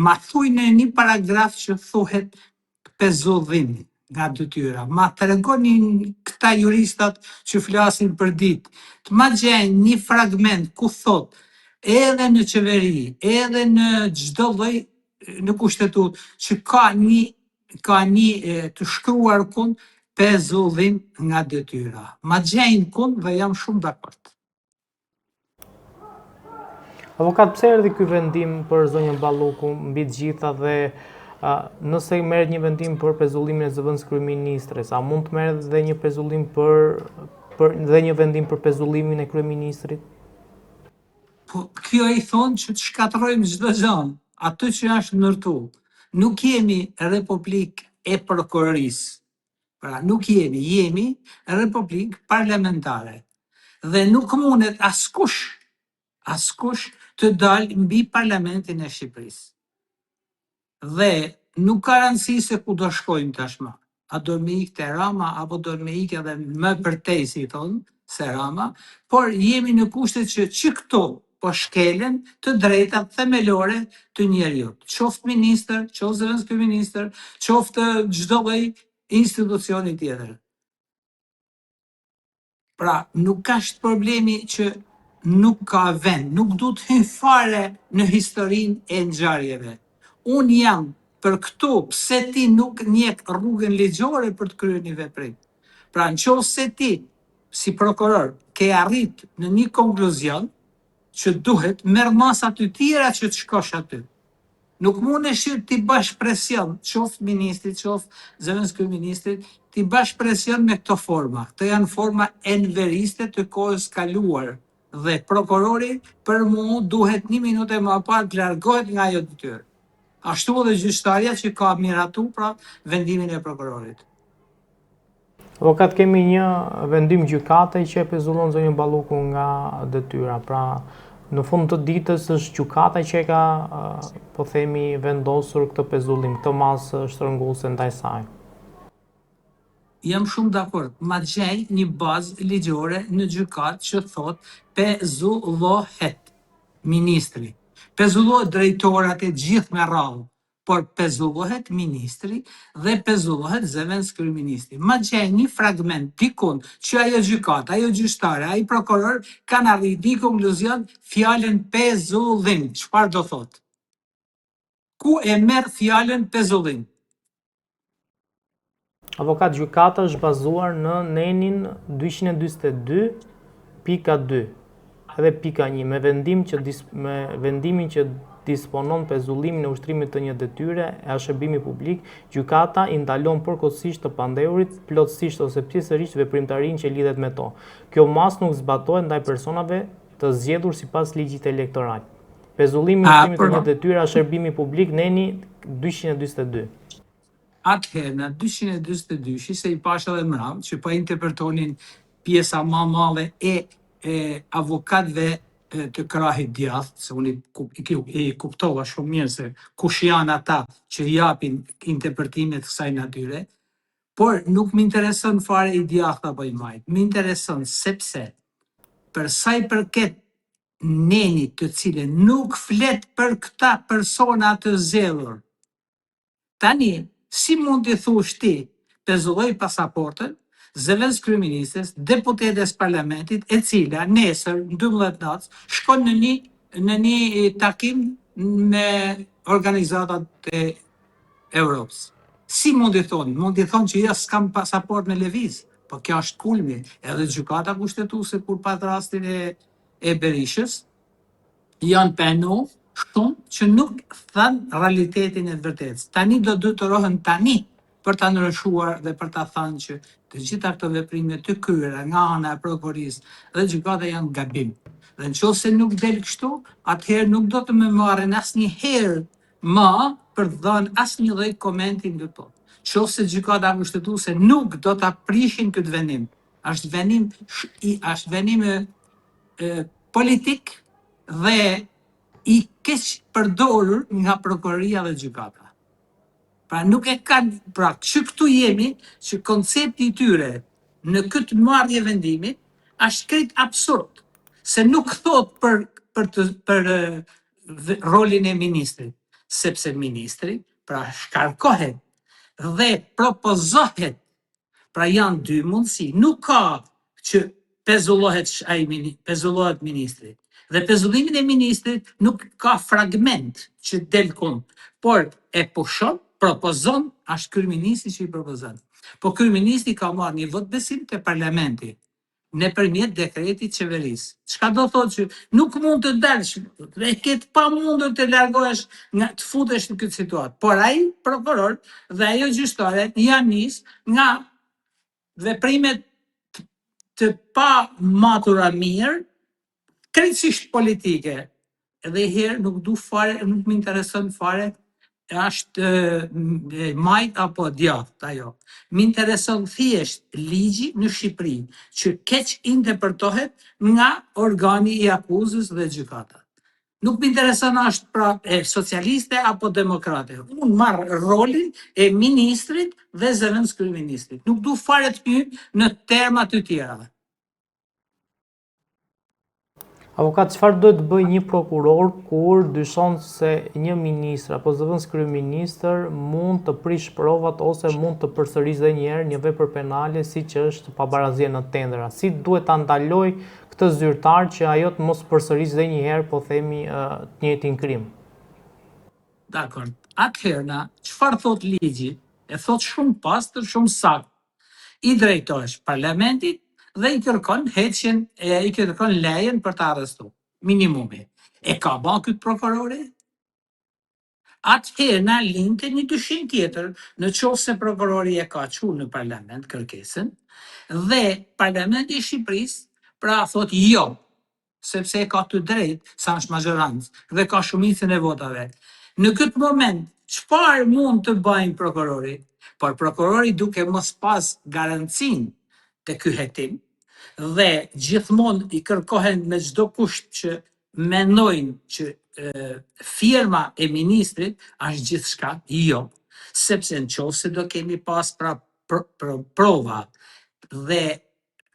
Ma thuj në një paragraf që thuhet pezullim nga detyra. Ma të regonin këta juristat që flasin për ditë. Të ma gjenë një fragment ku thot edhe në qeveri, edhe në çdo lloj në kushtetut që ka një të shkruar kun pezullim nga detyra. Ma gjenë kun dhe jam shumë dakord. Avokat, pse erdhi ky vendim për zonjën Balluku mbi të gjitha dhe nëse merret një vendim për pezullimin e zëvendës kryeministres, a mund të merret dhe një pezullim dhe një vendim për pezullimin e kryeministrit? Po kjo i thonë që të shkatërrojmë çdo gjë, atë që është ndërtu. Nuk jemi Republikë e prokurorisë. Pra, nuk jemi Republikë parlamentare. Dhe nuk mundet askush të dalë mbi parlamentin e Shqipërisë. Dhe nuk ka rëndësi se ku do shkojmë tashmë. A do me ikë te Rama, apo do me ikë edhe më përtej, si thonë, se Rama, por jemi në kushtet që këto po shkelen të drejtat themelore të njerëzit. Qoftë ministër, qoftë zëvendës kryeministër, qoftë çdo lloj institucioni tjetër. Pra, nuk ka problemi që nuk ka vend, nuk du të hyj fare në historinë e ngjarjeve. Unë jam për këtu, pse ti nuk njeh rrugën ligjore për të kryer një veprim. Pra, nëse ti, si prokuror, ke arrit në një konkluzion që duhet, merr masa të tjera që të shkosh aty. Nuk mundesh ti bash presion, qoftë ministrit, qoftë zëvendës kryeministrit, ti bash presion me këto forma. Këto janë forma enveriste të kohës kaluar. Dhe prokurori për mua duhet 1 minutë më parë të largohet nga ajo detyrë. Ashtu edhe gjyqtarja që ka miratu pra vendimin e prokurorit. Avokat, kemi një vendim gjykate që e pezullon zonjën Balluku nga detyra. Pra, në fund të ditës është gjykata që e ka, po themi, vendosur këtë pezullim, këtë masë shtrënguese ndaj saj. Jam shumë dakord. Ma gjej një bazë ligjore në gjykatë që thot pezullohet ministri. Pezullohet drejtorat e gjithë me radhë, por pezullohet ministri dhe pezullohet zëvendës kryeministri. Ma gjej një fragment dikun që ajo gjykata, ajo gjyqtare, ai prokuror kanë arritur një konkluzion fjalën pezullim. Çfarë do thot? Ku e merr fjalën pezullim? Avokat, gjykata është bazuar në nenin 242.2 edhe pika 1, me vendimin që disponon pezullimin e ushtrimit të një detyre e shërbimi publik, gjykata i ndalon përkohësisht të pandehurit plotësisht ose pjesërisht veprimtarinë që lidhet me to. Kjo mas nuk zbatohet ndaj personave të zgjedhur sipas ligjit elektoral. Pezullimi i ushtrimit të një detyre e shërbimi publik, neni 242. Atëherë, në 242, se i pash edhe mram, që pa interpretonin pjesa ma male e avokatëve të krahit djathtë, se unë i kuptova shumë mirë se kush janë ata që japin interpretimet kësaj natyre, por nuk më intereson fare i djathtë apo i majt. Më intereson sepse për sa i përket nenit të cilën nuk flet për këta persona të zgjedhur. Tani, si mund të thush ti, pezulloj pasaportën, zëvendës kryeministres, deputetes parlamentit, e cila nesër, në 12 natës, shkon në një takim me organizatat e Europës. Si mund të thonë? Mund të thonë që ja s'kam pasaport me lëviz, po kjo është kulmi. Edhe gjykata kushtetuese kur pat rastin e Berishës, janë penu shumë që nuk thanë realitetin e vërtetës. Tani do detyrohen tani për ta ndryshuar dhe për ta thënë që të gjitha këto veprime të kryera nga ana e prokurorisë dhe gjykata janë gabim. Dhe nëse nuk del kështu, atëherë nuk do të më marrin asnjëherë më për të dhënë asnjë lloj komenti në to. Nëse gjykata kushtetuese nuk do ta prishin këtë vendim, është vendim politik dhe i keq përdorur nga prokuroria dhe gjykata. Pra nuk e kanë, pra që këtu jemi, që koncepti i tyre në këtë marrje vendimi është krejt absurd, se nuk thot për rolin e ministrit, sepse ministri pra shkarkohet dhe propozohet, pra janë dy mundësi, nuk ka që pezullohet ministri. Dhe pezullimin e ministrit nuk ka fragment që del kund, por e pushon, propozon, është kryeministri që i propozon. Po kryeministri ka marrë një vot besim te parlamenti nëpërmjet dekretit qeverisë. Çka do thotë që nuk mund të dalësh dhe ketë pa mundur të largohesh nga të futesh në këtë situatë. Por ai prokuror dhe ajo gjyqtare janë nis nga veprimet të pa matura mirë, krejtësisht politike. Edhe herë nuk du fare, nuk më intereson fare është majt apo djathtë ajo. Më intereson thjesht ligji në Shqipëri që keq interpretohet nga organi i akuzës dhe gjykata. Nuk më intereson është pra socialiste apo demokrate. Unë marr rolin e ministrit dhe zëvendës kryeministrit. Nuk du fare të hyj në terma të tjera. Avokat, çfarë duhet të bëjë një prokuror kur dyshon se një ministër apo zëvendës kryeministër mund të prish provat ose mund të përsërisë edhe një herë një vepër penale siç është pabarazia në tendera? Si duhet ta ndaloj këtë zyrtar që ajo të mos përsërisë edhe një herë, po themi, të njëjtin krim? Dakor. Atëherë, çfarë thot ligji? E thot shumë pastër, shumë saktë. I drejtohesh parlamentit dhe i kërkon heqjen, i kërkon lejen për të arrestuar. Minimumi. E ka bën këtë prokurori? Atëherë na linte një dyshim tjetër, në qoftë se prokurori e ka çuar në parlament kërkesën dhe parlamenti i Shqipërisë pra thot jo, sepse e ka të drejtë sa është mazhorancë dhe ka shumicën e votave. Në këtë moment, çfarë mund të bëjë prokurori? Por prokurori duke mos pas garancinë të ky hetim dhe gjithmonë i kërkohen me çdo kusht që mendojnë që firma e ministrit është gjithçka, jo, sepse nëse do kemi pas pra prova dhe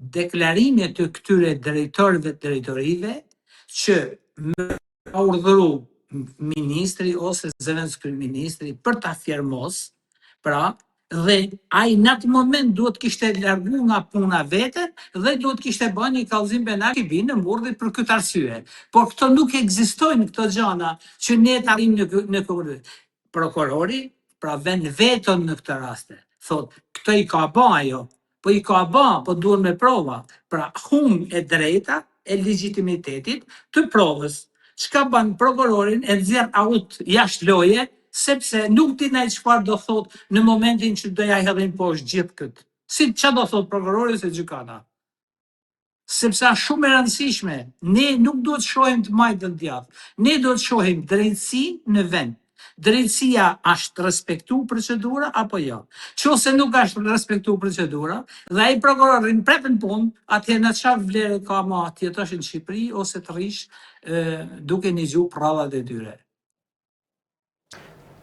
deklarime të këtyre drejtorëve të drejtorive që ka urdhëruar ministri ose zëvendës kryeministri për ta firmos, pra dhe ai në atë moment duhet kishte largu nga puna vete dhe duhet kishte bën një kallëzim penal i binë në murdhje për këtë arsye. Por këto nuk ekzistojnë këto gjëna që ne të arrim në këtë. Prokurori pra vën vetën në këtë raste. Thot, këtë i ka bën ajo, po i ka bën, po duhen me prova. Pra humb e drejta e legjitimitetit të provës. Çka bën prokurorin e nxjerr aut jashtë loje, sepse nuk din ai çfarë do thot në momentin që do ja hedhin poshtë gjithë këtë. Si çfarë do thot prokurori se gjykata? Sepse është shumë e rëndësishme, ne nuk duhet të shohim të majtë të djathtë, ne duhet të shohim drejtësinë në vend. Drejtësia është respektu procedura apo jo? Nëse nuk është respektu procedura dhe ai prokurori prep në punë, atëherë në çfarë vlerë ka më të jetosh në Shqipëri ose të rrish duke nigjuar prallat e tyre.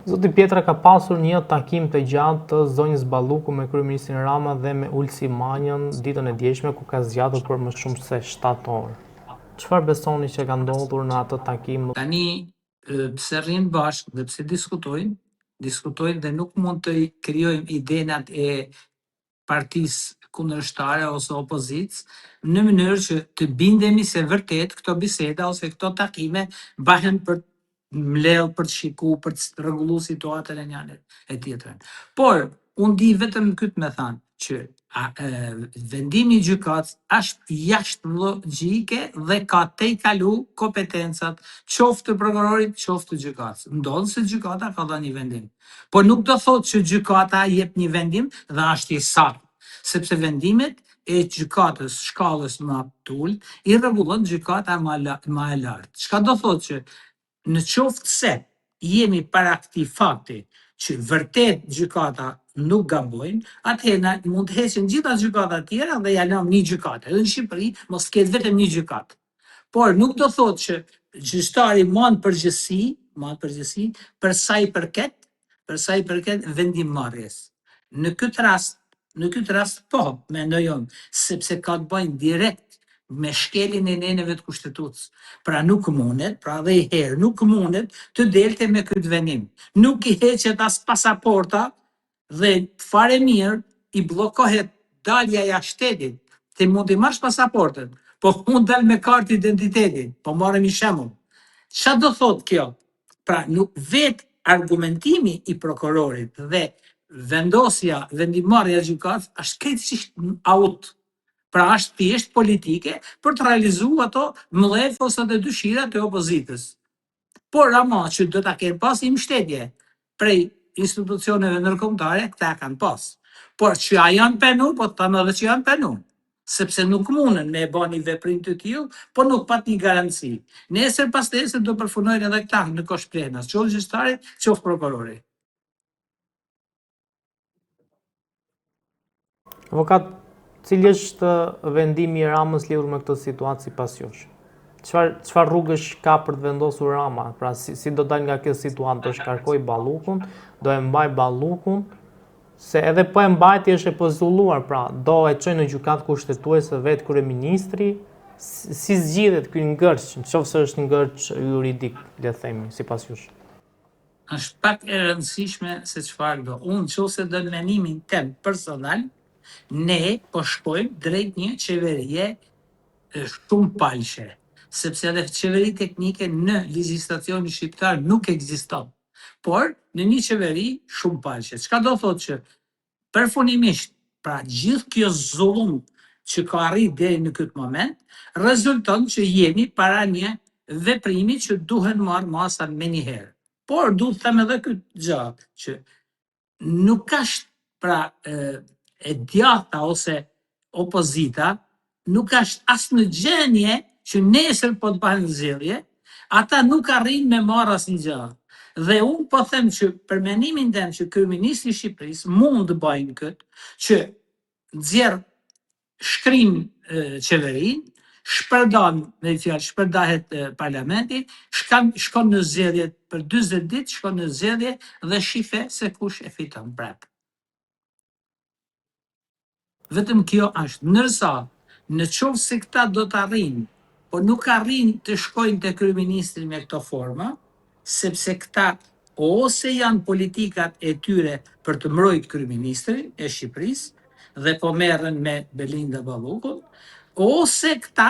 Zoti Pietra ka pasur një takim të gjatë të zonjës Balluku me kryeministrin Rama dhe me Ulsi Manjën ditën e djeshme, ku ka zgjatur për më shumë se 7 orë. Çfarë besoni që ka ndodhur në atë takim? Tani pse rrinë bashkë dhe pse diskutojnë dhe nuk mund të krijojmë idenat e partisë kundërshtare ose opozicës në mënyrë që të bindemi se vërtet këto biseda ose këto takime bëhen për mbledh, për të shikuar, për të rregulluar situatën e njëri e tjetrën. Por unë di vetëm këtë me thënë që vendimi i gjykatës është jashtë logjike dhe ka tejkalu kompetencat qoftë të prokurorit, qoftë të gjykatës. Ndodh se gjykata ka dhënë një vendim. Por nuk do thotë që gjykata jep një vendim dhe është i saktë, sepse vendimet e gjykatës shkallës më të ulët i rregullon gjykata më e lartë. Çka do thotë që në qoftë se jemi para këtij fakti që vërtet gjykata nuk gabojnë, atëherë mund të heqin gjitha gjykata tjera dhe ja lëm një gjykatë. Edhe në Shqipëri mos ketë vetëm një gjykatë. Por nuk do thotë që gjyqtari mund përgjegjësi për sa i përket vendimmarrjes. Në këtë rast po, mendoj unë, sepse ka të bëjë direkt me shkeljen e neneve të kushtetutës. Pra nuk mundet, pra dhe i herë, nuk mundet të delte me këtë venim. Nuk i heqet as pasaporta dhe fare mirë i bllokohet dalja jashtë shtetit. Ti mund të marrësh pasaportën, po mund dal me kartë identiteti, po marrëm një shembull. Çfarë do thotë kjo? Pra nuk vet argumentimi i prokurorit dhe vendosja, vendimarrja e gjykatës është krejtësisht aut. Pra është thjesht politike për të realizuar ato mbledhjet ose të dëshirat e opozitës. Por ama që do ta kenë pas një mbështetje prej institucioneve ndërkombëtare, këta kanë pas. Por që a janë penu, po të thamë edhe që janë penu. Sepse nuk mundën me e ba një veprim të tillë, po nuk pat një garanci. Nesër pas nesër do përfunojnë edhe këta në kosh plenas, qoftë gjyqtari, qoftë prokurori. Avokat, cili është vendimi i Ramës lidhur me këtë situatë sipas jush? Çfarë rrugësh ka për të vendosur Rama? Pra si do dal nga kjo situatë? Do shkarkoj Ballukun, do e mbaj Ballukun, se edhe po e mbajti është e pozulluar, pra do e çojë në gjykatë kushtetuese vetë kryeministri. Si zgjidhet ky ngërç, nëse është ngërç juridik, le të themi, sipas jush? Është pak e rëndësishme se çfarë do. Unë nëse do në menimin tem personal, ne po shkojmë drejt një qeverie shumë palshe, sepse edhe qeveri teknike në legjislacionin shqiptar nuk ekziston, por në një qeveri shumë palshe. Çka do thotë që përfundimisht, pra gjithë kjo zullum që ka arrit deri në këtë moment, rezulton që jemi para një veprimi që duhen marrë masa me njëherë. Por duhet të them edhe këtë gjë, që nuk është pra e djatha ose opozita, nuk është as në gjendje që nesër po të bëhen zgjedhje, ata nuk arrin me marrë asnjë gjë. Dhe unë po them që për mendimin tim që kryeministri i Shqipërisë mund të bëjnë këtë, që nxjerr shkrim qeverinë, shpërdan, me fjalë shpërdahet parlamenti, shkon në zgjedhje për 40 ditë, shkon në zgjedhje dhe shife se kush e fiton prap. Vetëm kjo është, ndërsa në qoftë se këta do të arrijnë, po nuk arrin të shkojnë te kryeministri me këto forma, sepse këta ose janë politikat e tyre për të mbrojtur kryeministrin e Shqipërisë dhe po merren me Belinda Ballukun, ose këta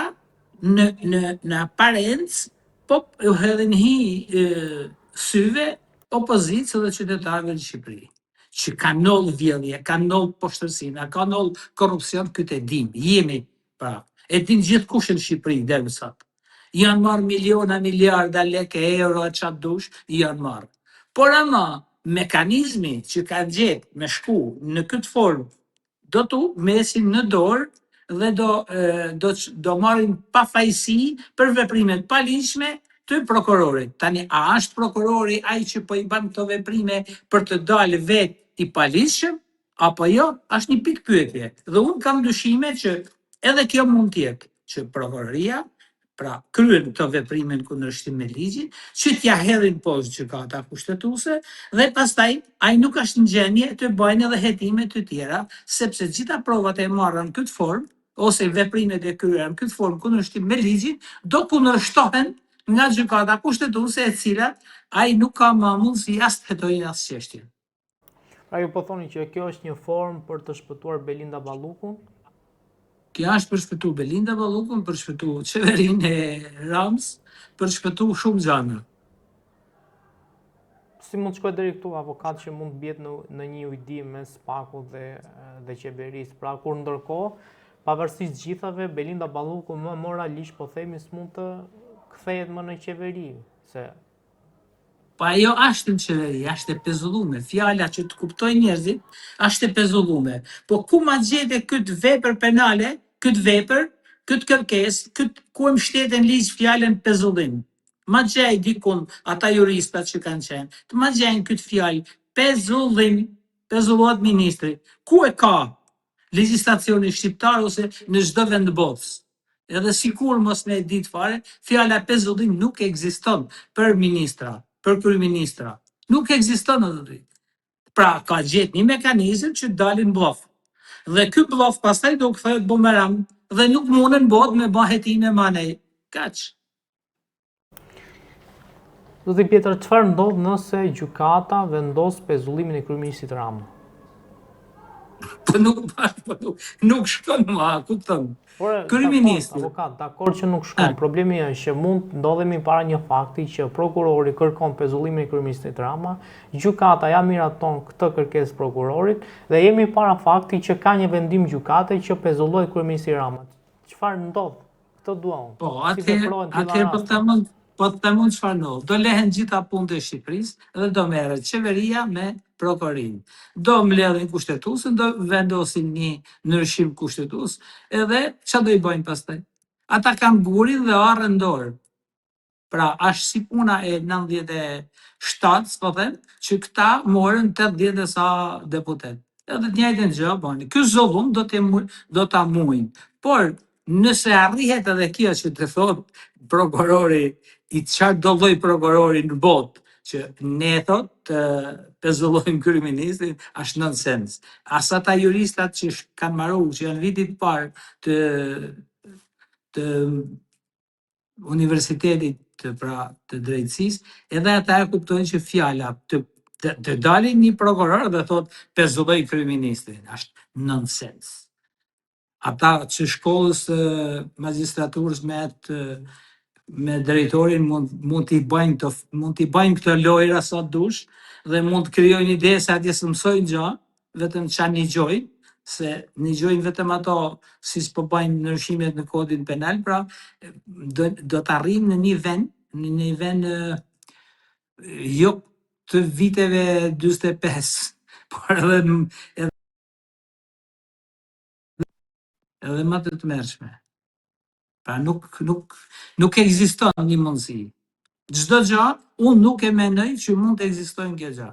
në aparencë po u hedhin syve opozicës dhe qytetarëve në Shqipëri, që ka noll vjedhje, ka noll poshtërsina, ka noll korrupsion, këtë e dim, jemi pra, e din gjithkush në Shqipëri deri më sot. Janë marrë miliona, miliarda lekë, euro, çfarë dush, janë marrë. Por ama mekanizmi që ka gjetë me shku në këtë formë do të mesin në dorë dhe do marrin pafajësi për veprimet paligjshme të prokurorit. Tani, a është prokurori ai që po i bën këto veprime për të dalë vetë i paligjshëm, apo jo? Është një pikë pyetje. Dhe unë kam dyshime që edhe kjo mund të jetë që prokuroria pra kryen këto veprime në kundërshtim me ligjin, që t'ja hedhin poshtë gjykata kushtetuese dhe pastaj ai nuk është në gjendje të bëjnë edhe hetime të tjera, sepse gjitha provat e marrën në këtë formë ose veprimet e kryera në këtë formë kundërshtim me ligjin do kundërshtohen nga gjykata kushtetuese, e cilat ai nuk ka më mundësi as të hetojë as çështjen. Pra ju po thoni që kjo është një formë për të shpëtuar Belinda Ballukun? Kjo është për shpëtu Belinda Ballukun, për shpëtu qeverinë e Ramës, për shpëtu shumë gjëra. Si mund të shkojë deri këtu, avokat, që mund të bjet në një ujdi mes Spakut dhe qeverisë, pra kur ndërkohë, pavarësisht gjithave, Belinda Balluku më moralisht po themi s'mund të kthehet më në qeveri, se po ajo është në qeveri, është e pezullume. Fjala që të kuptojnë njerëzit është e pezullume. Po ku ma gjete këtë vepër penale, këtë vepër, këtë kërkesë, këtë ku e mbështeten ligj fjalën pezullim? Ma gjej dikun ata juristat që kanë qenë, të ma gjejnë këtë fjalë pezullim, pezullohet ministri. Ku e ka legjislacioni shqiptar ose në çdo vend botës? Edhe sikur mos me ditë fare, fjala pezullim nuk ekziston për ministra, për kryeministra. Nuk ekziston aty. Pra ka gjetë një mekanizëm që dalin bllaf. Dhe ky bllaf pastaj do kthehet bumerang dhe nuk mundën bot me ba hetime manej. Kaq. Zoti Pjetër, çfarë ndodh nëse gjykata vendos pezullimin e kryeministit Rama? Nuk shkon ma, kupton. Por, Kryeministri. avokat, dakor që nuk shkon. Problemi është që mund ndodhemi para një fakti që prokurori kërkon pezullimin e kryeministit Rama, gjykata ja miraton këtë kërkesë prokurorit dhe jemi para fakti që ka një vendim gjykate që pezullohet kryeministi Rama. Çfarë ndodh? Këtë dua unë. Po, atëherë po të mund çfarë ndodh. Do lehen gjitha punët e Shqipërisë dhe do merret qeveria me prokurorin. Do mbledhin kushtetuesin, do vendosin një ndryshim kushtetues, edhe çfarë do i bëjnë pastaj? Ata kanë gurin dhe arrën dorë. Pra, është si puna e 97, po them, që këta morën 80 e sa deputet. Edhe të njëjtën gjë bëni. Ky zullum do ta muin. Por nëse arrihet edhe kjo që të thot prokurori, i çfarë do lloj prokurori në botë, që ne thot të pezullojmë kryeministin, është nonsens. As ata juristat që kanë marrë, që janë vitit parë të universitetit të drejtësisë, edhe ata e kuptojnë që fjala të dalin një prokuror dhe thot pezulloj kryeministin, është nonsens. Ata që shkollës magjistraturës me drejtorin mund t'i bëjnë këto lojra sa dush dhe mund të krijojnë ide se atje së mësojnë gjë, vetëm çfarë nigjojnë, se nigjojnë vetëm ato si s'po bëjnë ndryshimet në kodin penal, pra do të arrijmë në një vend jo të viteve 45, por edhe më të tmerrshme. Pra nuk ekziston një mundësi. Çdo gjë, unë nuk e mendoj që mund të ekzistojnë kjo gjë.